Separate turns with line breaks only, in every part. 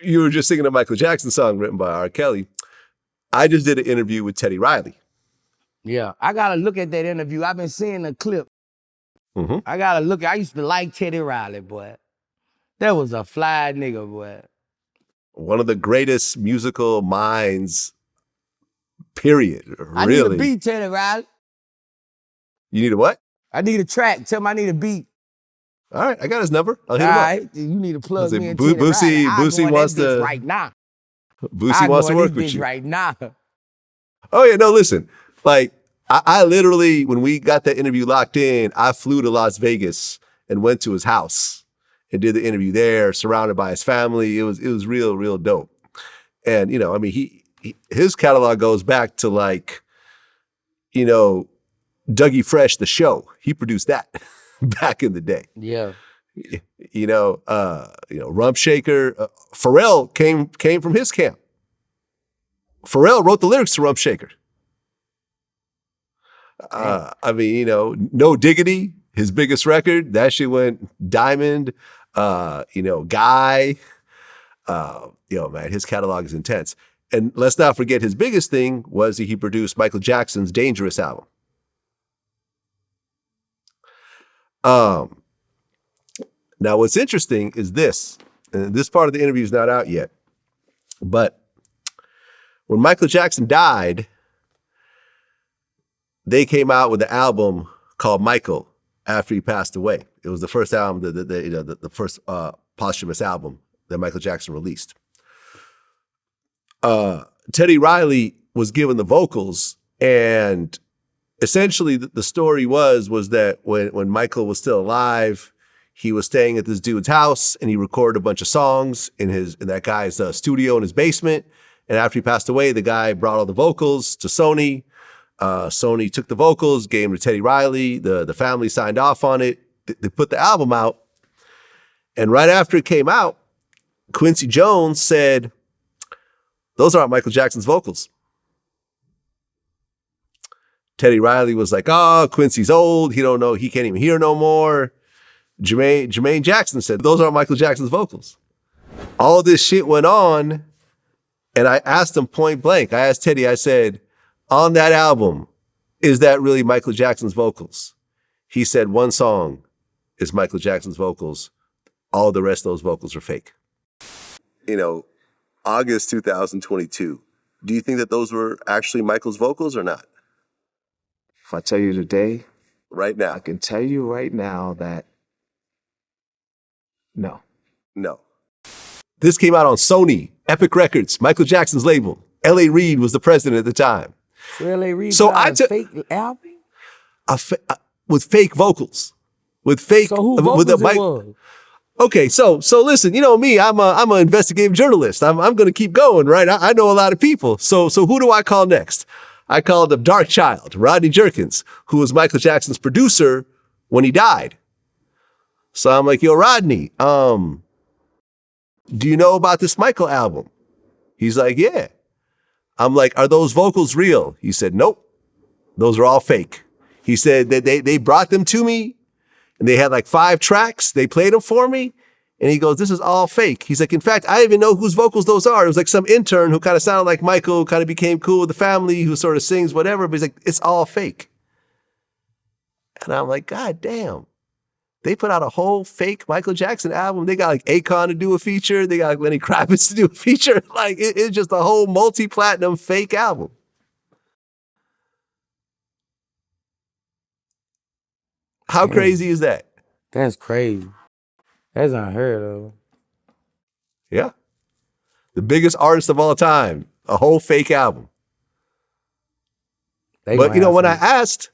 you were just singing a Michael Jackson song written by R. Kelly. I just did an interview with Teddy Riley.
Yeah, I gotta look at that interview. I've been seeing the clip.
Mm-hmm.
I gotta look. I used to like Teddy Riley, boy. That was a fly nigga, boy.
One of the greatest musical minds, period.
I
Really.
need a beat, Teddy Riley.
You need a what?
I need a track. Tell him I need a beat.
All right, I got his number. I'll hit
All
him up.
right, you need to plug me in
Boosie,
Teddy Riley.
Boosie wants to
right now.
Boosie wants to work with you
right now.
Oh yeah, no, listen. Like I literally, when we got that interview locked in, I flew to Las Vegas and went to his house and did the interview there, surrounded by his family. It was real dope. And you know, I mean, his catalog goes back to like, you know, Dougie Fresh, the show. He produced that back in the day.
Yeah.
You know, Rump Shaker. Pharrell came from his camp. Pharrell wrote the lyrics to Rump Shaker. I mean, you know, No Diggity, his biggest record, that shit went diamond. You know, Guy. Man, his catalog is intense. And let's not forget his biggest thing was he produced Michael Jackson's Dangerous album. Now, what's interesting is this, and this part of the interview is not out yet, but when Michael Jackson died, they came out with an album called Michael after he passed away. It was the first album, the first posthumous album that Michael Jackson released. Teddy Riley was given the vocals, and essentially the story was that when Michael was still alive, he was staying at this dude's house and he recorded a bunch of songs in that guy's studio in his basement. And after he passed away, the guy brought all the vocals to Sony. Sony took the vocals, gave them to Teddy Riley. The family signed off on it. They put the album out. And right after it came out, Quincy Jones said, "Those aren't Michael Jackson's vocals." Teddy Riley was like, "Oh, Quincy's old. He don't know. He can't even hear no more." Jermaine Jackson said, "Those aren't Michael Jackson's vocals." All of this shit went on, and I asked him point blank. I asked Teddy, I said, "On that album, is that really Michael Jackson's vocals?" He said, "One song is Michael Jackson's vocals. All the rest of those vocals are fake." You know, August 2022. Do you think that those were actually Michael's vocals or not?
If I tell you today,
Right now.
I can tell you right now that no.
No. This came out on Sony, Epic Records, Michael Jackson's label. L.A. Reid was the president at the time.
L.A. Reid
So
got
I
a
took
fake album?
With fake vocals. With fake.
So who
with
vocals it was?
Okay, so listen, you know me, I'm an investigative journalist. I'm going to keep going, right? I know a lot of people. So who do I call next? I called the Dark Child, Rodney Jerkins, who was Michael Jackson's producer when he died. So I'm like, "Yo, Rodney, do you know about this Michael album?" He's like, "Yeah." I'm like, "Are those vocals real?" He said, "Nope. Those are all fake." He said that they brought them to me and they had like 5 tracks. They played them for me. And he goes, "This is all fake." He's like, "In fact, I didn't even know whose vocals those are." It was like some intern who kind of sounded like Michael, kind of became cool with the family, who sort of sings whatever. But he's like, "It's all fake." And I'm like, God damn. They put out a whole fake Michael Jackson album. They got like Akon to do a feature. They got like Lenny Kravitz to do a feature. Like it's just a whole multi-platinum fake album. How crazy is that?
That's crazy. That's unheard of.
Yeah. The biggest artist of all time. A whole fake album. But you know, when I asked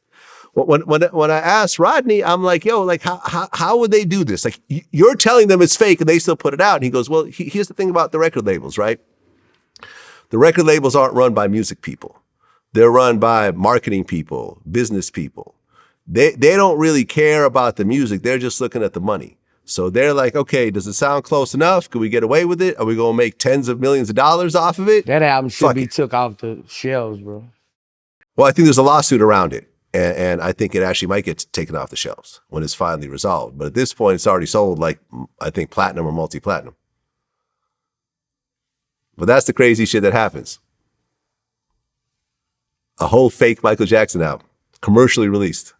Rodney, I'm like, "Yo, like how would they do this? Like you're telling them it's fake and they still put it out." And he goes, "Well, here's the thing about the record labels, right? The record labels aren't run by music people. They're run by marketing people, business people. They don't really care about the music. They're just looking at the money. So they're like, okay, does it sound close enough? Can we get away with it? Are we going to make tens of millions of dollars off of it?"
That album should be took off the shelves, bro.
Well, I think there's a lawsuit around it. And I think it actually might get taken off the shelves when it's finally resolved. But at this point, it's already sold like, I think, platinum or multi-platinum. But that's the crazy shit that happens. A whole fake Michael Jackson album, commercially released.